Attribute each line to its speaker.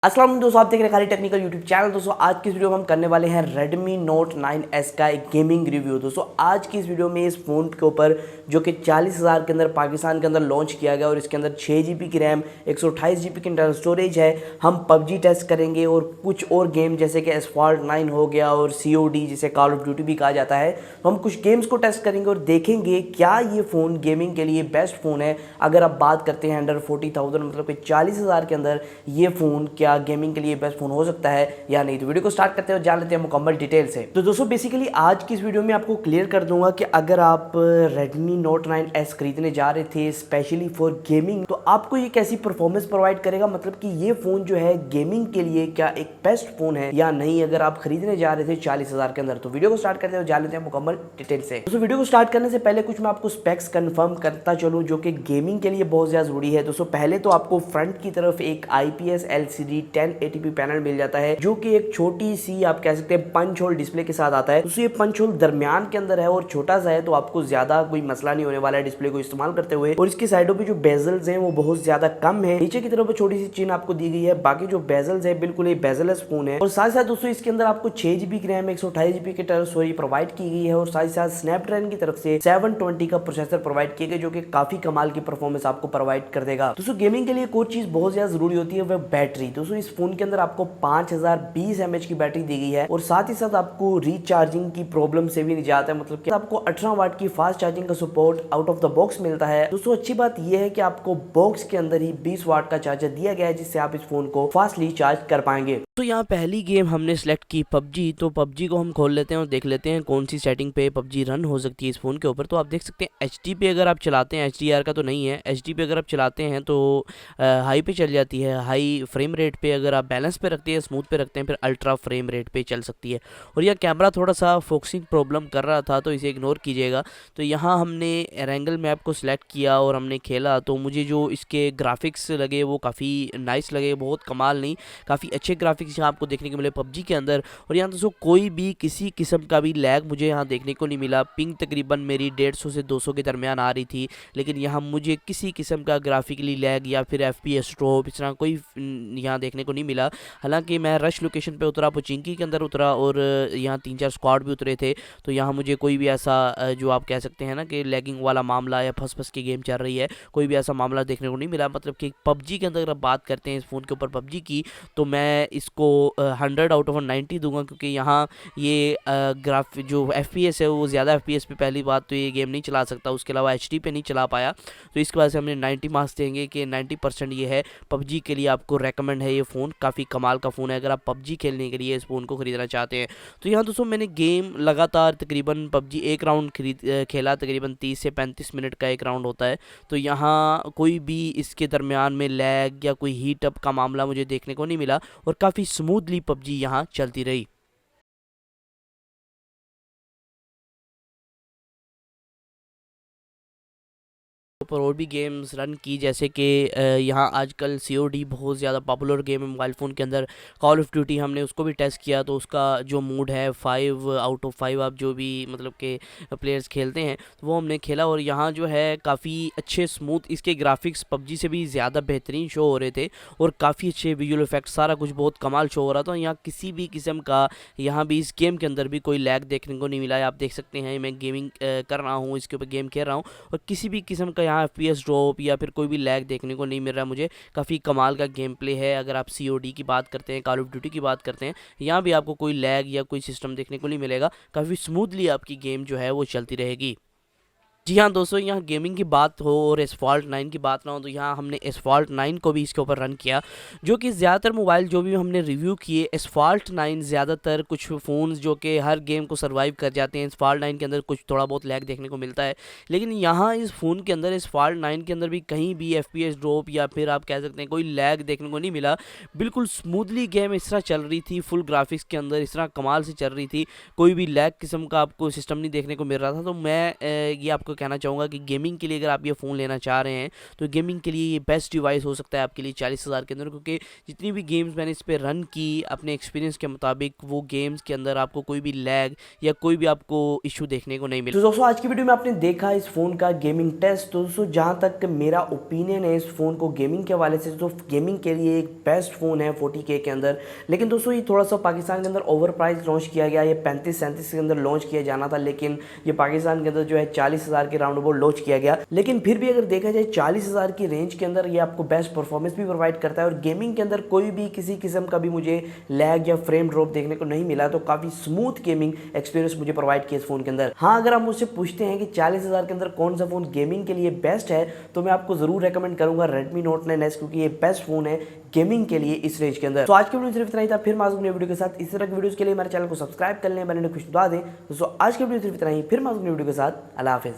Speaker 1: अस्सलाम वालेकुम दोस्तों, आप देख रहे हैं खाली टेक्निकल यूट्यूब चैनल। दोस्तों आज की इस वीडियो में हम करने वाले हैं Redmi Note 9S का एक गेमिंग रिव्यू। दोस्तों आज की इस वीडियो में इस फ़ोन के ऊपर जो कि 40,000 के अंदर पाकिस्तान के अंदर लॉन्च किया गया और इसके अंदर 6 GB की रैम 128 GB की इंटरनल स्टोरेज है। हम PUBG टेस्ट करेंगे और कुछ और गेम जैसे कि Asphalt 9 हो गया और COD जिसे कॉल ऑफ ड्यूटी भी कहा जाता है, तो हम कुछ गेम्स को टेस्ट करेंगे और देखेंगे क्या ये फ़ोन गेमिंग के लिए बेस्ट फ़ोन है। अगर आप बात करते हैं अंडर 40,000 मतलब कि 40,000 के अंदर ये फ़ोन क्या गेमिंग के लिए बेस्ट फोन हो सकता है या नहीं। तो वीडियो को स्टार्ट करते हैं और जान लेते हैं मुकम्मल डिटेल से। तो दोस्तों बेसिकली आज की इस वीडियो में आपको क्लियर कर दूंगा कि अगर आप Redmi Note 9S खरीदने जा रहे थे स्पेशली फॉर गेमिंग, तो आपको ये कैसी परफॉर्मेंस प्रोवाइड करेगा, मतलब कि ये फोन जो है गेमिंग के लिए क्या एक बेस्ट फोन है या नहीं, अगर आप खरीदने जा रहे थे 40,000 के अंदर। तो वीडियो को स्टार्ट करते हैं और जान लेते हैं मुकम्मल डिटेल से। दोस्तों वीडियो को स्टार्ट करने से पहले कुछ मैं आपको स्पेक्स कंफर्म करता चलूं जो कि गेमिंग के लिए बहुत ज्यादा जरूरी है। दोस्तों पहले तो आपको फ्रंट की तरफ एक IPS LCD 1080p पैनल मिल जाता है जो कि एक छोटी सी आप कह सकते हैं पंच होल डिस्प्ले के साथ आता है। तो ये पंच होल दरमियान के अंदर है और छोटा सा है, तो आपको ज्यादा कोई मसला नहीं होने वाला है डिस्प्ले को इस्तेमाल करते हुए। और इसकी साइडों पे जो बेजल्स हैं वो बहुत ज्यादा कम है, नीचे की तरफ छोटी सी चीन आपको दी गई है, बाकी जो बेजल्स है बिल्कुल ये बेजललेस फोन है। और साथ साथ दोस्तों इसके अंदर आपको 6 GB की रैम 128 GB की इंटरनल स्टोरेज प्रोवाइड की गई है और साथ ही साथ स्नैपड्रैगन की तरफ से 720 का प्रोसेसर प्रोवाइड किया गया जो कि काफी कमाल की परफॉर्मेंस आपको प्रोवाइड कर देगा। दोस्तों गेमिंग के लिए एक और चीज बहुत ज्यादा जरूरी होती है वह बैटरी। दोस्तों इस फोन के अंदर आपको 5020 mAh की बैटरी दी गई है और साथ ही साथ आपको रीचार्जिंग की प्रॉब्लम से भी निजात है, मतलब कि आपको 18 वाट की फास्ट चार्जिंग का support out of the box मिलता है। दोस्तों अच्छी बात यह है कि आपको बॉक्स के अंदर ही 20 वाट का चार्जर दिया गया है जिससे आप इस फोन को फास्टली चार्ज कर पाएंगे। तो यहाँ पहली गेम हमने सेलेक्ट की PUBG। तो PUBG को हम खोल लेते हैं और देख लेते हैं कौन सी सेटिंग पे PUBG रन हो सकती है इस फोन के ऊपर। तो आप देख सकते हैं HD पे अगर आप चलाते हैं, HDR का तो नहीं है, HD पे अगर आप चलाते हैं तो हाई पे चल जाती है। हाई फ्रेम रेट पे अगर आप बैलेंस पे रखते हैं, स्मूथ पे रखते हैं, फिर अल्ट्रा फ्रेम रेट पे चल सकती है। और यह कैमरा थोड़ा सा फोकसिंग प्रॉब्लम कर रहा था तो इसे इग्नोर कीजिएगा। तो यहाँ हमने एरेंगल मैप को सिलेक्ट किया और हमने खेला, तो मुझे जो इसके ग्राफिक्स लगे वो काफ़ी नाइस लगे, बहुत कमाल नहीं, काफ़ी अच्छे ग्राफिक्स यहाँ आपको देखने को मिले PUBG के अंदर। और यहाँ दोस्तों कोई भी किसी किस्म का भी लैग मुझे यहाँ देखने को नहीं मिला। पिंग तकरीबन मेरी 150 से 200 के दरमियान आ रही थी, लेकिन यहाँ मुझे किसी किस्म का ग्राफिकली लैग या फिर FPS ड्रॉप इस तरह कोई यहाँ देखने को नहीं मिला। हालांकि मैं रश लोकेशन पे उतरा, पोचिंकी के अंदर उतरा और यहाँ 3-4 स्क्वाड भी उतरे थे, तो यहाँ मुझे कोई भी ऐसा जो आप कह सकते हैं ना कि लैगिंग वाला मामला या फंस की गेम चल रही है, कोई भी ऐसा मामला देखने को नहीं मिला। मतलब कि PUBG के अंदर अगर बात करते हैं इस फ़ोन के ऊपर PUBG की, तो मैं इसको 100 आउट ऑफ 90 दूंगा, क्योंकि यहाँ ये ग्राफ जो FPS है वो ज़्यादा FPS पे पहली बात तो ये गेम नहीं चला सकता, उसके अलावा HD पे नहीं चला पाया, तो इसकी वजह से हमने 90 मार्क्स देंगे कि 90% ये है। PUBG के लिए आपको रेकमेंड है ये फ़ोन, काफ़ी कमाल का फ़ोन है अगर आप PUBG खेलने के लिए इस फ़ोन को ख़रीदना चाहते हैं। तो यहाँ दोस्तों मैंने गेम लगातार तकरीबन PUBG एक राउंड खेला, तकरीबन 30 से 35 मिनट का एक राउंड होता है। तो यहाँ कोई भी इसके दरमियान में लैग या कोई हीट अप का मामला मुझे देखने को नहीं मिला और काफ़ी स्मूथली PUBG यहाँ चलती रही। पर और भी गेम्स रन की, जैसे कि यहाँ आजकल COD बहुत ज़्यादा पॉपुलर गेम है मोबाइल फ़ोन के अंदर। कॉल ऑफ ड्यूटी हमने उसको भी टेस्ट किया, तो उसका जो मूड है 5 आउट ऑफ 5 आप जो भी मतलब के प्लेयर्स खेलते हैं तो वो हमने खेला। और यहाँ जो है काफ़ी अच्छे स्मूथ इसके ग्राफिक्स PUBG से भी ज़्यादा बेहतरीन शो हो रहे थे और काफ़ी अच्छे विजुअल इफेक्ट्स, सारा कुछ बहुत कमाल शो हो रहा था। यहाँ किसी भी किस्म का यहाँ भी इस गेम के अंदर भी कोई लैग देखने को नहीं मिला है। आप देख सकते हैं मैं गेमिंग कर रहा हूँ, इसके ऊपर गेम खेल रहा हूँ और किसी भी किस्म का यहाँ FPS ड्रॉप या फिर कोई भी लैग देखने को नहीं मिल रहा मुझे। काफ़ी कमाल का गेम प्ले है। अगर आप COD की बात करते हैं, कॉल ऑफ ड्यूटी की बात करते हैं, यहाँ भी आपको कोई लैग या कोई सिस्टम देखने को नहीं मिलेगा, काफ़ी स्मूथली आपकी गेम जो है वो चलती रहेगी। जी हाँ दोस्तों, यहाँ गेमिंग की बात हो और Asphalt 9 की बात ना हो, तो यहाँ हमने Asphalt 9 को भी इसके ऊपर रन किया, जो कि ज़्यादातर मोबाइल जो भी हमने रिव्यू किए Asphalt 9 ज़्यादातर कुछ फ़ोन्स जो कि हर गेम को सर्वाइव कर जाते हैं, Asphalt 9 के अंदर कुछ थोड़ा बहुत लैग देखने को मिलता है, लेकिन यहाँ इस फ़ोन के अंदर Asphalt 9 के अंदर भी कहीं भी FPS ड्रॉप या फिर आप कह सकते हैं कोई लैग देखने को नहीं मिला। बिल्कुल स्मूथली गेम इस तरह चल रही थी, फुल ग्राफिक्स के अंदर इस तरह कमाल से चल रही थी, कोई भी लैग किस्म का आपको सिस्टम नहीं देखने को मिल रहा था। तो मैं ये आपको आपको कहना चाहूँगा कि गेमिंग के लिए अगर आप ये फ़ोन लेना चाह रहे हैं तो गेमिंग के लिए ये बेस्ट डिवाइस हो सकता है आपके लिए 40,000 के अंदर, क्योंकि जितनी भी गेम्स मैंने इस पर रन की अपने एक्सपीरियंस के मुताबिक वो गेम्स के अंदर आपको कोई भी लैग या कोई भी आपको इशू देखने को नहीं मिला। तो दोस्तों आज की वीडियो में आपने देखा इस फ़ोन का गेमिंग टेस्ट। तो दोस्तों जहाँ तक मेरा ओपिनियन है इस फ़ोन को गेमिंग के हवाले से, तो गेमिंग के लिए एक बेस्ट फ़ोन है 40K के अंदर। लेकिन दोस्तों ये थोड़ा सा पाकिस्तान के अंदर ओवर प्राइस लॉन्च किया गया, ये 35-37 के अंदर लॉन्च किया जाना था, लेकिन ये पाकिस्तान के अंदर जो है 40,000 के राउंड अबाउट लॉन्च किया गया। लेकिन फिर भी अगर देखा जाए 40,000 की रेंज के अंदर ये आपको बेस्ट परफॉर्मेंस भी प्रोवाइड करता है और गेमिंग के अंदर कोई भी किसी किस्म का भी मुझे लैग या फ्रेम ड्रॉप देखने को नहीं मिला। तो काफ़ी स्मूथ गेमिंग एक्सपीरियंस मुझे प्रोवाइड किया इस फ़ोन के अंदर। हाँ, अगर आप मुझसे पूछते हैं कि 40,000 के अंदर कौन सा फ़ोन गेमिंग के लिए बेस्ट है, तो मैं आपको ज़रूर रेकमेंड करूंगा Redmi Note 9S, क्योंकि ये बेस्ट फ़ोन है गेमिंग के लिए इस रेंज के अंदर। तो आज की वीडियो सिर्फ इतना ही था, फिर माजूम वीडियो के साथ। इस तरह की वीडियोस के लिए हमारे चैनल को सब्सक्राइब कर लें, मैंने खुश दुआ दें। दोस्तों आज की वीडियो सिर्फ इतना ही, फिर माजूम वीडियो के साथ। अल्लाह हाफिज़।